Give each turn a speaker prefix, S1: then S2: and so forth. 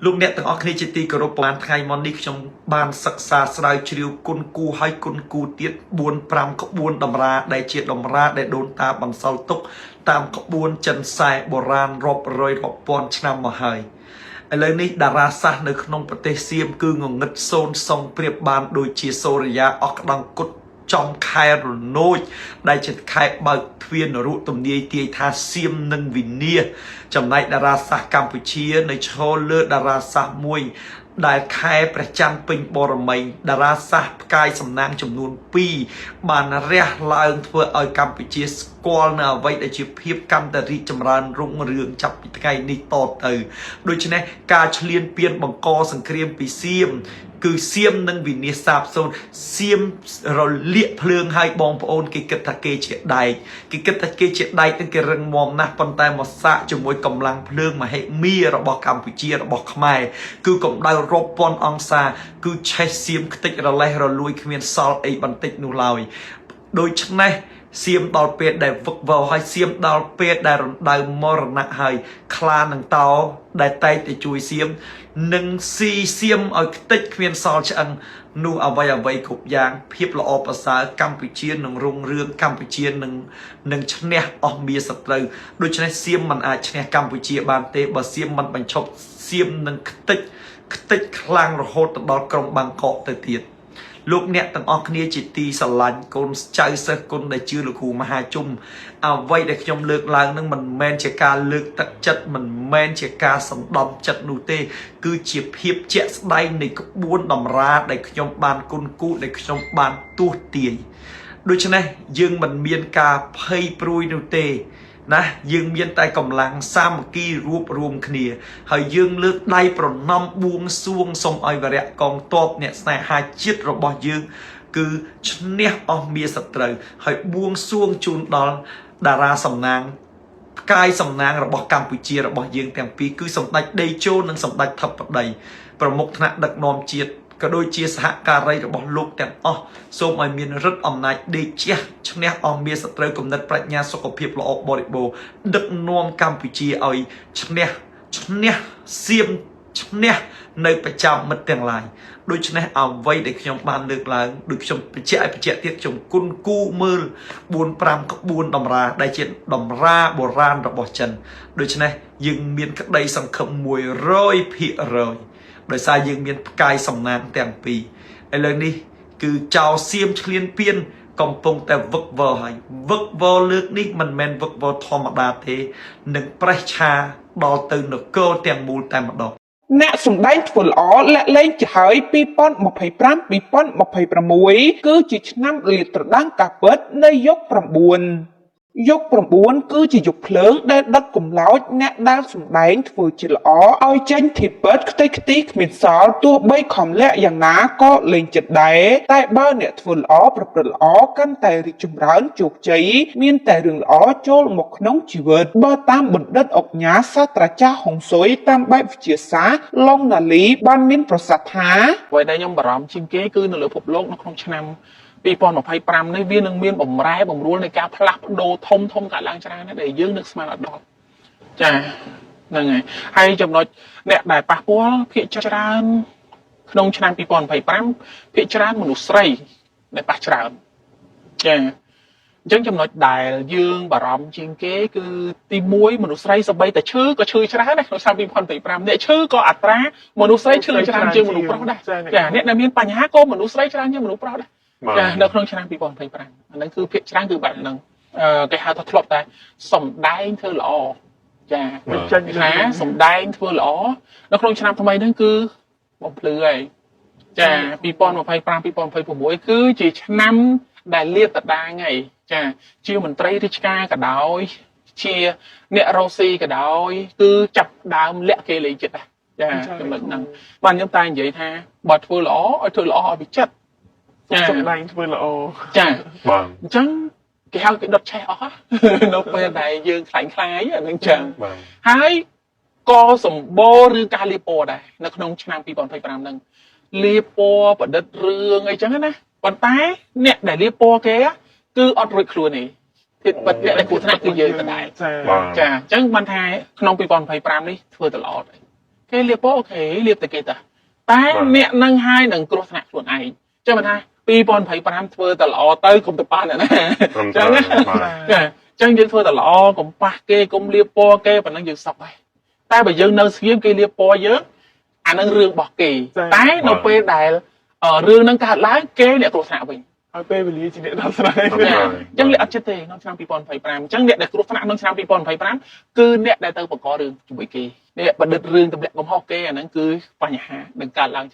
S1: លោកអ្នកទាំងអស់គ្នាជាទីគោរពប្រហែលថ្ងៃមកនេះខ្ញុំបានសិក្សាស្រាវជ្រាវគុណគូហើយគុណគូទៀត4 5ក្បួនតម្រាដែលជាតម្រាដែលដូនតាបន្សល់ទុកតាមក្បួនចិនសែបុរាណរាប់រយរាប់ពាន់ឆ្នាំមកហើយឥឡូវនេះតារាសាស្ត្រនៅក្នុងប្រទេសសៀមគឺងងឹតសូនសុងប្រៀបបានដូចជាសូរិយាអស់ក្តង់គុតចំខែរនោចដែលជាខែបើកទ្វារនរុទំនាយទាយថាសៀមនិងវិនាចំណែកតារាសាស្ត្រកម្ពុជានៅឈរលើតារាសាស្ត្រមួយដែលខែព្រះច័ន្ទពេញបរមីតារាសាស្ត្រផ្កាយសំណាងចំនួន2បានរះឡើងធ្វើឲ្យកម្ពុជាស្គាល់នៅអ្វីដែលជាភាពកម្មតរីកចម្រើនរុងរឿងចាប់ពីថ្ងៃនេះតទៅដូច្នេះការឈ្លានពានបង្កសង្គ្រាមពីសៀមគឺសៀមនិងវិនាសសាបសូន្យសៀមរលាកភ្លើងឲ្យបងប្អូនគេគិតថាគេជាដែកគេគិតថាគេជាដែកនឹងគេរឹងមាំណាស់ប៉ុន្តែមកសាកជាមួយកម្លាំងភ្លើងមហិមារបស់កម្ពុជារបស់ខ្មែរគឺកម្ដៅរាប់ពាន់អង្សាគឺឆេះសៀមខ្ទេចរលេះរលួយគ្មានសល់អីបន្តិចនោះឡើយដូច្នេះសៀមដល់ពេលដែលវឹកវរហើយសៀមដល់ពេលដែលរណ្ដៅមរណៈហើយខ្លានឹងតោដែលតែងតែជួយសៀមនឹងស៊ីសៀមឲ្យខ្ទេចគ្មានសល់ឆ្អឹងនោះអ្វីគ្រប់យ៉ាងភាពល្អប្រសើរកម្ពុជានឹងរុងរឿងកម្ពុជានឹងឈ្នះអស់មាសត្រូវដូច្នេះសៀមមិនអាចឈ្នះកម្ពុជាបានទេបើសៀមមិនបញ្ឈប់សៀមនឹងខ្ទេចខ្លាំងរហូតដល់ក្រុងបាងកកទៅទៀតលោកអ្នកទាំងអស់គ្នាជាទីស្រឡាញ់កូនចៅសិស្សគុណដែលជឿលោកគ្រូមហាជុំអ្វីដែលខ្ញុំលើកឡើងនឹងមិនមែនជាការលើកទឹកចិត្តមិនមែនជាការសម្ដំចិត្តនោះទេគឺជាភាពជាក់ស្ដែងនៃក្បួនតម្រាដែលខ្ញុំបានគុណគូដែលខ្ញុំបានទស្សន៍ទាយដូច្នេះយើងមិនមានការភ័យព្រួយនោះទេណាយើងមានតែកម្លាំងសាមគ្គីរួបរวมគ្នាហើយយើងលើកដៃប្រណម្យបួងសួងសូមឲ្យវរៈកងទ័ពអ្នកស្នេហាជាតិរបស់យើងគឺឈ្នះអស់មាសត្រូវហើយបួងសួងជូនដល់តារាសំណាងផ្កាយសំណាងរបស់កម្ពុជារបស់យើងទាំងពីរគឺសម្ដេចដេជោនិងសម្ដេចធិបតីប្រមុខថ្នាក់ដឹកនាំជាតិក៏ដូចជាសហការីរបស់លោកទាំងអស់សូមឲ្យមានឫទ្ធិអំណាចដេកជះឈ្នះអស់មាសត្រូវគំនិតប្រាជ្ញាសុខភាពល្អបរិបូរណ៍ដឹកនាំកម្ពុជាឲ្យឈ្នះសៀមឈ្នះនៅប្រចាំមិត្តទាំងឡាយដូច្នេះអ្វីដែលខ្ញុំបានលើកឡើងដូចខ្ញុំបញ្ជាក់ទៀតខ្ញុំគុណគូមើល4 5ក្បួនតម្រាដែលជាតម្រាបុរាណរបស់ចិនដូច្នេះយើងមានក្តីសង្ឃឹម100%ដោយសារយើងមានផ្កាយសំណាងទាំងពីរឥឡូវនេះគឺចៅសៀមឈ្លានពានកំពុងតែវឹកវរហើយវឹកវរលើកនេះមិនមែនវឹកវរធម្មតាទេនឹងប្រេះឆាដល់ទៅនគរទាំងមូលតែម្ដង
S2: អ្នកសម្ដែងធ្វើល្អលាក់លែងចំហើយ2025-2026គឺជាឆ្នាំលាតត្រដាងការពិតនៃយុគ9យុគ9គឺជាយុគភ្លើងដែលដឹកកម្លោចអ្នកដែលសម្ដែងធ្វើជាល្អឲ្យចេញធីពិតខ្ទេចខ្ទីគ្មានសល់ទោះបីខំលាក់យ៉ាងណាក៏លែងចិត្តដែរតែបើអ្នកធ្វើល្អប្រព្រឹត្តល្អកាន់តែរីកចម្រើនជោគជ័យមានតែរឿងល្អចូលមកក្នុងជីវិតបើតាមបណ្ឌិតអុកញ៉ាសាស្ត្រាចារ្យហុងស៊ុយតាមបែបវិទ្យាសាស្ត្រឡុងណាលីបានមានប្រសាសន៍ថាអ្វីដែលខ្ញុំបារម្ភជាងគេគឺនៅលើពិភពលោកនៅក្នុងឆ្នាំ2025នេះវានឹងមានបំរែបំរួលនៃការផ្លាស់ប្ដូរធំកើតឡើងច្រើនណាស់ដែលយើងនឹកស្មានអត់ដល់ចាហ្នឹងហើយចំណុចអ្នកដែលប៉ះពាល់ភាគច្រើនក្នុងឆ្នាំ2025ភាគច្រើនមនុស្សស្រីដែលប៉ះច្រើនចាអញ្ចឹងចំណុចដែលយើងបារម្ភជាងគេគឺទី1មនុស្សស្រីសម្បីតែឈឺក៏ឈឺច្រើនដែរក្នុងឆ្នាំ2025អ្នកឈឺក៏អត្រាមនុស្សស្រីឈឺច្រើនជាងមនុស្សប្រុសដែរចាអ្នកដែលមានបញ្ហាក៏មនុស្សស្រីច្រើនជាងមនុស្សប្រុសដែរចានៅក្នុងឆ្នាំ2025អាហ្នឹងគឺភាគច្រើនគឺបែបហ្នឹងគេហៅថាធ្លាប់តែសំដែងធ្វើល្អចាបញ្ចេញថាសំដែងធ្វើល្អនៅក្នុងឆ្នាំថ្មីហ្នឹងគឺបំភ្លឺហើយចា2025-2026គឺជាឆ្នាំដែលលាតត្រដាងហើយចាជាមន្ត្រីរាជការក៏ដោយជាអ្នករស់ស៊ីក៏ដោយគឺចាប់ដើមលាក់គេលេងចិត្តដែរចាចំណុចហ្នឹងបាទខ្ញុំតែនិយាយថាបើធ្វើល្អឲ្យធ្វើល្អឲ្យវាចិត្តសំដែងធ្វើល្អចាបាទអញ្ចឹងគេហៅគេដុតឆេះអស់នៅពេលដែលយើងខ្លាញ់ខ្លាយអានឹងចឹងហើយក៏សម្បូរឬការលាបពណ៌ដែរនៅក្នុងឆ្នាំ2025ហ្នឹងលាបពណ៌ប្រឌិតរឿងអីចឹងណាប៉ុន្តែអ្នកដែលលាបពណ៌គេគឺអត់រួចខ្លួនទេទៀតពិតអ្នកដែលគួរថ្នាក់គឺយើងដដែលចាអញ្ចឹងបានថាក្នុង2025នេះធ្វើទៅល្អដែរ
S3: គេលៀបអូខេលៀបតែគេតាតែអ្នកនឹងហើយនឹងគ្រោះថ្នាក់ខ្លួនឯងចាំមិនថា2025ធ្វើតែល្អទៅកុំទៅប៉ះអ្នកណាអញ្ចឹងចឹងយើងធ្វើតែល្អកុំប៉ះគេកុំលៀបពណ៌គេប៉ុណ្ណឹងយើងសុខហើយតែបើយើងនៅស្ងៀមគេលៀបពណ៌យើងអានឹងរឿងរបស់គេតែនៅពេលដែលរឿងនឹងកើតឡើងគេអ្នកគ្រោះថ្នាក់វិញហើយពេលវេលាជាអ្នកដោះស្រាយអញ្ចឹងអ្នកអត់ចិត្តទេក្នុងឆ្នាំ2025អញ្ចឹងអ្នកដែលគ្រោះថ្នាក់ក្នុងឆ្នាំ2025គឺអ្នកដែលទៅបង្ករឿងជាមួយគេអ្នកបណ្ឌិតរឿងទម្លាក់កំហុសគេអាហ្នឹងគឺបញ្ហានឹងកើតឡើង